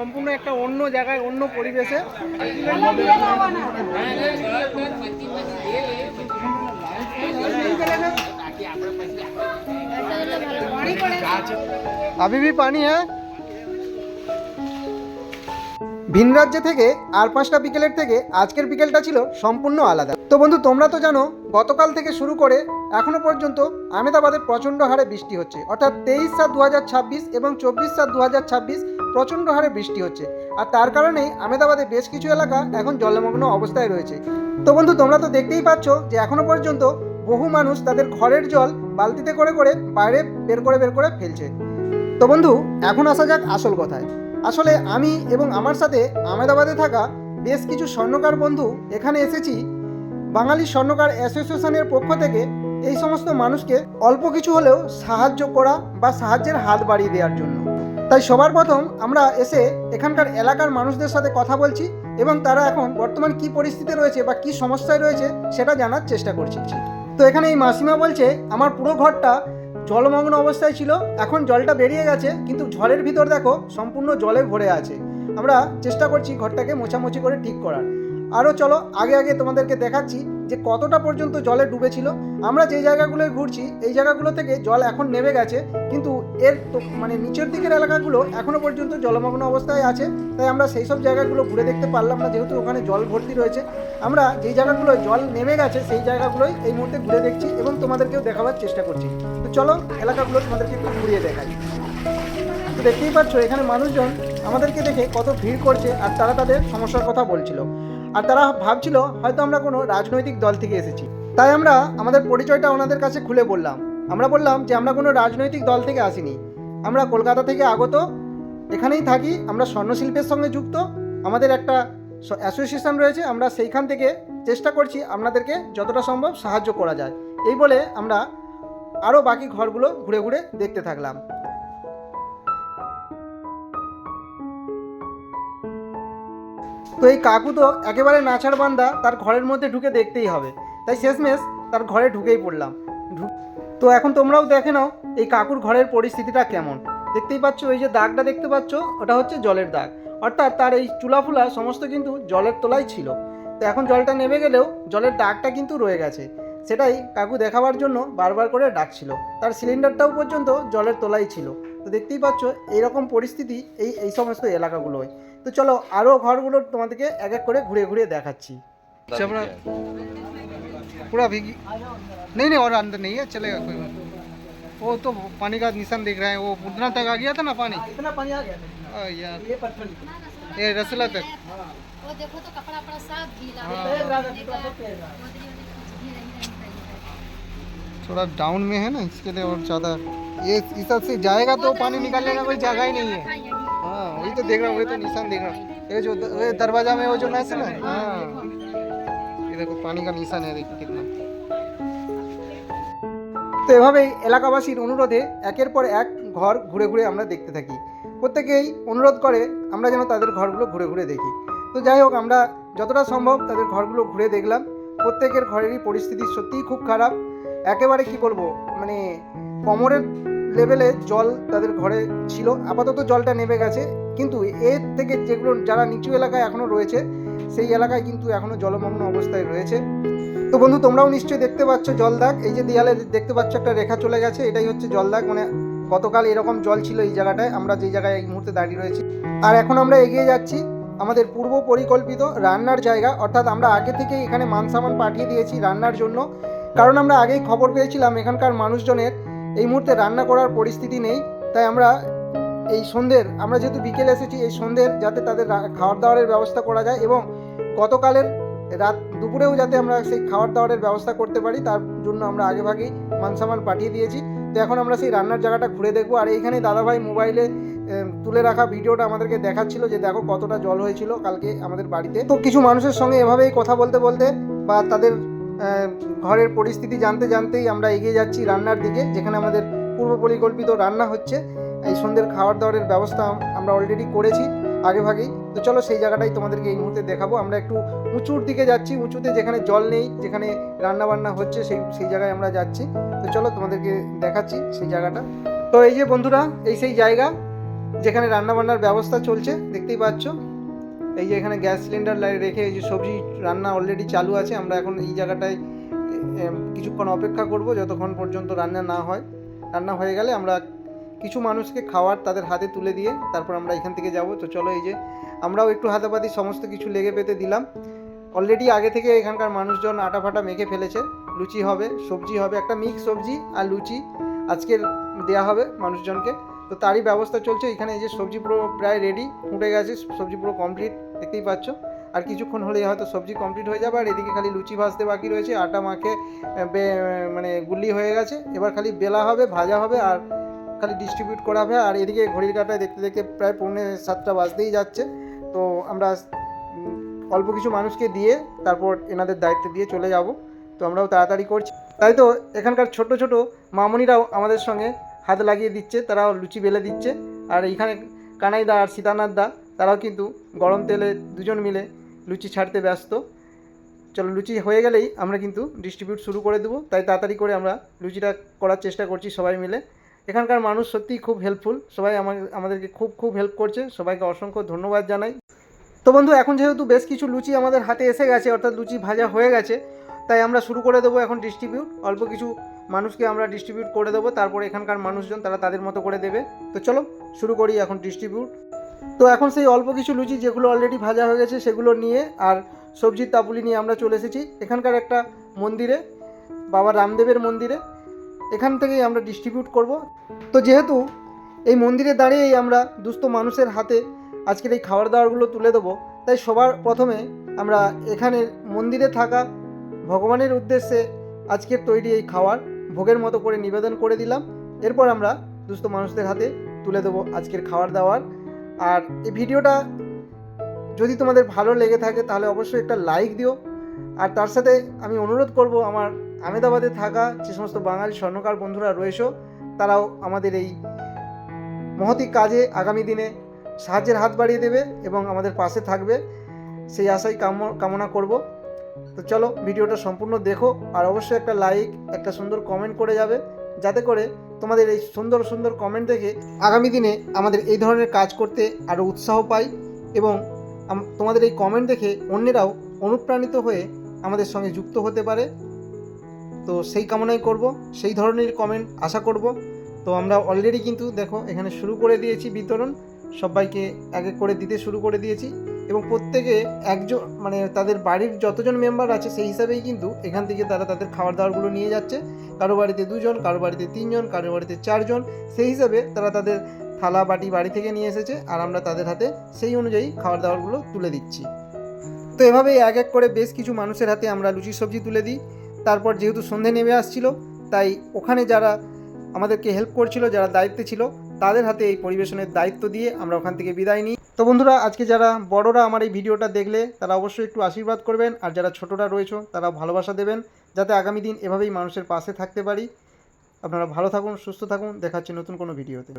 সম্পূর্ণ একটা অন্য জায়গায়, অন্য পরিবেশে। अभी भी पानी है। ভিন রাজ্য থেকে আর 5টা বিকেলের থেকে আজকের বিকেলটা ছিল সম্পূর্ণ আলাদা। তো বন্ধু, তোমরা তো জানো গতকাল থেকে শুরু করে এখনো পর্যন্ত আহমেদাবাদে প্রচণ্ড হারে বৃষ্টি হচ্ছে, অর্থাৎ 23/7/2026 এবং 24/7/2026 প্রচণ্ড হারে বৃষ্টি হচ্ছে। আর তার কারণেই আহমেদাবাদে বেশ কিছু এলাকা এখন জলমগ্ন অবস্থায় রয়েছে। তো বন্ধু, তোমরা তো দেখতেই পাচ্ছ যে এখনো পর্যন্ত বহু মানুষ তাদের ঘরের জল বালতিতে করে করে বাইরে বের করে ফেলছে। তো বন্ধু, এখন আসা যাক আসল কথায়। আসলে আমি এবং আমার সাথে আহমেদাবাদে থাকা বেশ কিছু স্বর্ণকার বন্ধু এখানে এসেছি বাঙালি স্বর্ণকার অ্যাসোসিয়েশনের পক্ষ থেকে এই সমস্ত মানুষকে অল্প কিছু হলেও সাহায্য করা বা সাহায্যের হাত বাড়িয়ে দেওয়ার জন্য। তাই সবার প্রথম আমরা এসে এখানকার এলাকার মানুষদের সাথে কথা বলছি এবং তারা এখন বর্তমান কী পরিস্থিতিতে রয়েছে বা কী সমস্যায় রয়েছে সেটা জানার চেষ্টা করছি। তো এখানে এই মাসিমা বলছে, আমার পুরো ঘরটা জলমগ্ন অবস্থায় ছিল, এখন জলটা বেরিয়ে গেছে, কিন্তু ঝড়ের ভিতর দেখো সম্পূর্ণ জলে ভরে আছে। আমরা চেষ্টা করছি ঘরটাকে মোছামুছি করে ঠিক করার। আরও চলো আগে আগে তোমাদেরকে দেখাচ্ছি যে কতটা পর্যন্ত জলে ডুবেছিল। আমরা যে জায়গাগুলোয় ঘুরছি এই জায়গাগুলো থেকে জল এখন নেমে গেছে, কিন্তু এর মানে নিচের দিকের এলাকাগুলো এখনও পর্যন্ত জলমগ্ন অবস্থায় আছে। তাই আমরা সেই সব জায়গাগুলো ঘুরে দেখতে পারলাম না, যেহেতু ওখানে জল ভর্তি রয়েছে। আমরা যেই জায়গাগুলোয় জল নেমে গেছে সেই জায়গাগুলোই এই মুহূর্তে ঘুরে দেখছি এবং তোমাদেরকেও দেখাবার চেষ্টা করছি। তো চলো এলাকাগুলো তোমাদেরকে একটু ঘুরিয়ে দেখাই। তো দেখতেই পাচ্ছ এখানে মানুষজন আমাদেরকে দেখে কত ভিড় করছে, আর তারা তাদের সমস্যার কথা বলছিল। আর তারা ভাবছিল হয়তো আমরা কোনো রাজনৈতিক দল থেকে এসেছি। তাই আমরা আমাদের পরিচয়টা ওনাদের কাছে খুলে বললাম। আমরা বললাম যে আমরা কোনো রাজনৈতিক দল থেকে আসিনি, আমরা কলকাতা থেকে আগত, এখানেই থাকি, আমরা স্বর্ণশিল্পের সঙ্গে যুক্ত, আমাদের একটা অ্যাসোসিয়েশন রয়েছে, আমরা সেইখান থেকে চেষ্টা করছি আপনাদেরকে যতটা সম্ভব সাহায্য করা যায়। এই বলে আমরা আরও বাকি ঘরগুলো ঘুরে ঘুরে দেখতে থাকলাম। তো এই কাকু তো একেবারে নাছাড় বান্দা, তার ঘরের মধ্যে ঢুকে দেখতেই হবে, তাই শেষমেশ তার ঘরে ঢুকেই পড়লাম। তো এখন তোমরাও দেখে নাও এই কাকুর ঘরের পরিস্থিতিটা কেমন। দেখতেই পাচ্ছ এই যে দাগটা দেখতে পাচ্ছ, ওটা হচ্ছে জলের দাগ, অর্থাৎ তার এই চুলাফুলা সমস্ত কিন্তু জলের তলায় ছিল। তো এখন জলটা নেমে গেলেও জলের দাগটা কিন্তু রয়ে গেছে, সেটাই কাকু দেখাবার জন্য বারবার করে ডাকছিল। তার সিলিন্ডারটাও পর্যন্ত জলের তলায় ছিল। তো দেখতেই পাচ্ছ এইরকম পরিস্থিতি এই সমস্ত এলাকাগুলোয়। তো চলো আরও ঘরগুলো তোমাদেরকে এক এক করে ঘুরে ঘুরে দেখাচ্ছি। पूरा भीगी नहीं और अंदर नहीं है, चलेगा कोई बात। वो तो पानी का निशान दिख रहा है, वो उतना तक आ गया था ना पानी, इतना पानी आ गया था यार, ये रसला तक। वो देखो तो कपड़ा अपना साफ गीला है, थोड़ा डाउन में है ना, इसके लिए और ज़्यादा ये इस तरह से जाएगा तो पानी निकालने का कोई जगह ही नहीं है। हाँ वही तो देख रहा हूँ, वही तो निशान देख रहा हूँ, ये जो दरवाजा में वो जो मैच है ना, हाँ ये देखो पानी का निशान है, देखो कितना। তো এভাবেই এলাকাবাসীর অনুরোধে একের পর এক ঘর ঘুরে ঘুরে আমরা দেখতে থাকি। প্রত্যেকেই অনুরোধ করে আমরা যেন তাদের ঘরগুলো ঘুরে ঘুরে দেখি। তো যাই হোক, আমরা যতটা সম্ভব তাদের ঘরগুলো ঘুরে দেখলাম। প্রত্যেকের ঘরেরই পরিস্থিতি সত্যিই খুব খারাপ, একেবারে কি বলবো, মানে কোমরের লেভেলে জল তাদের ঘরে ছিল। আপাতত জলটা নেমে গেছে, কিন্তু এর থেকে যেগুলো যারা নিচু এলাকায় এখনও রয়েছে সেই এলাকায় কিন্তু এখনও জলমগ্ন অবস্থায় রয়েছে। তো বন্ধু, তোমরাও নিশ্চয়ই দেখতে পাচ্ছ জল দাগ, এই যে দেয়ালে দেখতে পাচ্ছ একটা রেখা চলে গেছে, এটাই হচ্ছে জল দাগ। মানে গতকাল এরকম জল ছিল এই জায়গাটায়, আমরা যে জায়গায় এই মুহূর্তে দাঁড়িয়ে রয়েছি। আর এখন আমরা এগিয়ে যাচ্ছি আমাদের পূর্ব পরিকল্পিত রান্নার জায়গা, অর্থাৎ আমরা আগে থেকেই এখানে মানসামান পাঠিয়ে দিয়েছি রান্নার জন্য, কারণ আমরা আগেই খবর পেয়েছিলাম এখানকার মানুষজনের এই মুহূর্তে রান্না করার পরিস্থিতি নেই। তাই আমরা এই সন্ধ্যের, আমরা যেহেতু বিকেলে এসেছি, এই সন্ধ্যের যাতে তাদের খাওয়ার দাওয়ারের ব্যবস্থা করা যায় এবং গতকালের রাত দুপুরেও যাতে আমরা সেই খাওয়ার দাওয়ারের ব্যবস্থা করতে পারি, তার জন্য আমরা আগেভাগেই মানসামান পাঠিয়ে দিয়েছি। তো এখন আমরা সেই রান্নার জায়গাটা ঘুরে দেখবো। আর এইখানে দাদাভাই মোবাইলে তুলে রাখা ভিডিওটা আমাদেরকে দেখাচ্ছিল যে দেখো কতটা জল হয়েছিল কালকে আমাদের বাড়িতে। তো কিছু মানুষের সঙ্গে এভাবেই কথা বলতে বলতে বা তাদের ঘরের পরিস্থিতি জানতে জানতেই আমরা এগিয়ে যাচ্ছি রান্নার দিকে, যেখানে আমাদের পূর্ব পরিকল্পিত রান্না হচ্ছে। এই সন্ধ্যের খাওয়ার দাওয়ারের ব্যবস্থা আমরা অলরেডি করেছি আগেভাগেই। তো চলো সেই জায়গাটাই তোমাদেরকে এই মুহূর্তে দেখাবো। আমরা একটু উঁচুর দিকে যাচ্ছি, উঁচুতে যেখানে জল নেই, যেখানে রান্না বান্না হচ্ছে সেই জায়গায় আমরা যাচ্ছি। তো চলো তোমাদেরকে দেখাচ্ছি সেই জায়গাটা। তো এই যে বন্ধুরা, এই সেই জায়গা যেখানে রান্নাবান্নার ব্যবস্থা চলছে দেখতেই পাচ্ছ। এই যে এখানে গ্যাস সিলিন্ডার রেখে এই যে সবজি রান্না অলরেডি চালু আছে। আমরা এখন এই জায়গাটায় কিছুক্ষণ অপেক্ষা করব যতক্ষণ পর্যন্ত রান্না না হয়। রান্না হয়ে গেলে আমরা কিছু মানুষকে খাওয়ার তাদের হাতে তুলে দিয়ে তারপর আমরা এখান থেকে যাব। তো চলো, এই যে আমরাও একটু হাতাপাতি সমস্ত কিছু লেগে পেতে দিলাম। অলরেডি আগে থেকে এখানকার মানুষজন আটা ফাটা মেখে ফেলেছে। লুচি হবে, সবজি হবে, একটা মিক্স সবজি আর লুচি আজকের দেওয়া হবে মানুষজনকে। তো তারই ব্যবস্থা চলছে। এখানে এই যে সবজি পুরো প্রায় রেডি, ফুটে গেছে, সবজি পুরো কমপ্লিট দেখতেই পাচ্ছ। আর কিছুক্ষণ হলেই হয়তো সবজি কমপ্লিট হয়ে যাবে। আর এদিকে খালি লুচি ভাজতে বাকি রয়েছে। আটা মাখে মানে গুল্লি হয়ে গেছে, এবার খালি বেলা হবে, ভাজা হবে আর খালি ডিস্ট্রিবিউট করা হবে। আর এদিকে ঘড়ির কাঁটায় দেখতে দেখতে প্রায় 6:45 বাজতেই যাচ্ছে। তো আমরা অল্প কিছু মানুষকে দিয়ে তারপর এনাদের দায়িত্ব দিয়ে চলে যাব। তো আমরাও তাড়াতাড়ি করছি। তাই তো এখানকার ছোট ছোট মামুনিরাও আমাদের সঙ্গে হাত লাগিয়ে দিচ্ছে, তারাও লুচি বেলে দিচ্ছে। আর এইখানে কানাইদা আর সীতানাথ দা তারাও কিন্তু গরম তেলে দুজন মিলে লুচি ছাড়তে ব্যস্ত। চলো, লুচি হয়ে গেলেই আমরা কিন্তু ডিস্ট্রিবিউট শুরু করে দেবো। তাই তাড়াতাড়ি করে আমরা লুচিটা করার চেষ্টা করছি সবাই মিলে। এখানকার মানুষ সত্যিই খুব হেল্পফুল, সবাই আমাদেরকে খুব হেল্প করছে। সবাইকে অসংখ্য ধন্যবাদ জানাই। তো বন্ধু, এখন যেহেতু বেশ কিছু লুচি আমাদের হাতে এসে গেছে, অর্থাৎ লুচি ভাজা হয়ে গেছে, তাই আমরা শুরু করে দেবো এখন ডিস্ট্রিবিউট। অল্প কিছু মানুষকে আমরা ডিস্ট্রিবিউট করে দেবো, তারপরে এখানকার মানুষজন তারা তাদের মতো করে দেবে। তো চলো শুরু করি এখন ডিস্ট্রিবিউট। তো এখন সেই অল্প কিছু লুচি যেগুলো অলরেডি ভাজা হয়ে গেছে সেগুলো নিয়ে আর সবজির তাপুলি নিয়ে আমরা চলে এসেছি এখানকার একটা মন্দিরে, বাবা রামদেবের মন্দিরে। এখান থেকেই আমরা ডিস্ট্রিবিউট করব। তো যেহেতু এই মন্দিরে দাঁড়িয়েই আমরা দুস্থ মানুষের হাতে আজকের এই খাবার দাবারগুলো তুলে দেবো, তাই সবার প্রথমে আমরা এখানে মন্দিরে থাকা ভগবানের উদ্দেশ্যে আজকের তৈরি এই খাবার ভোগের মতো করে নিবেদন করে দিলাম। এরপর আমরা দুস্থ মানুষদের হাতে তুলে দেবো আজকের খাবার দাবার। আর এই ভিডিওটা যদি তোমাদের ভালো লেগে থাকে তাহলে অবশ্যই একটা লাইক দিও। আর তার সাথে আমি অনুরোধ করব, আমার আহমেদাবাদে থাকা যে সমস্ত বাঙালি স্বর্ণকার বন্ধুরা রয়েছে তারাও আমাদের এই মহতি কাজে আগামী দিনে সাহায্যের হাত বাড়িয়ে দেবে এবং আমাদের পাশে থাকবে, সেই আশাই কামনা করব। তো চলো ভিডিওটা সম্পূর্ণ দেখো আর অবশ্যই একটা লাইক, একটা সুন্দর কমেন্ট করে যাবে, যাতে করে তোমাদের এই সুন্দর সুন্দর কমেন্ট দেখে আগামী দিনে আমাদের এই ধরনের কাজ করতে আরও উৎসাহ পাই এবং তোমাদের এই কমেন্ট দেখে অন্যেরাও অনুপ্রাণিত হয়ে আমাদের সঙ্গে যুক্ত হতে পারে। তো সেই কামনাই করব, সেই ধরনের কমেন্ট আশা করব। তো আমরা অলরেডি কিন্তু দেখো এখানে শুরু করে দিয়েছি বিতরণ, সবাইকে এক এক করে দিতে শুরু করে দিয়েছি এবং প্রত্যেকে একজন মানে তাদের বাড়ির যতজন মেম্বার আছে সেই হিসাবেই কিন্তু এখান থেকে তারা তাদের খাবার দাবারগুলো নিয়ে যাচ্ছে। কারো বাড়িতে 2 জন, কারো বাড়িতে 3 জন, কারো বাড়িতে 4 জন, সেই হিসাবে তারা তাদের থালা বাটি বাড়ি থেকে নিয়ে এসেছে আর আমরা তাদের হাতে সেই অনুযায়ী খাবার দাবারগুলো তুলে দিচ্ছি। তো এভাবেই এক এক করে বেশ কিছু মানুষের হাতে আমরা লুচি সবজি তুলে দিই। তারপর যেহেতু সন্ধে নেমে আসছিল, তাই ওখানে যারা আমাদেরকে হেল্প করছিল, যারা দায়িত্বে ছিল, তাদের হাতে এই পরিবেশনের দায়িত্ব দিয়ে আমরা ওখান থেকে বিদায় নিই। তো বন্ধুরা, আজকে যারা বড়রা আমার এই ভিডিওটা দেখলে তারা অবশ্যই একটু আশীর্বাদ করবেন, আর যারা ছোটরা রয়েছে তারা ভালোবাসা দেবেন, যাতে আগামী দিন এভাবেই মানুষের পাশে থাকতে পারি। আপনারা ভালো থাকুন, সুস্থ থাকুন, দেখা হচ্ছে নতুন কোনো ভিডিওতে।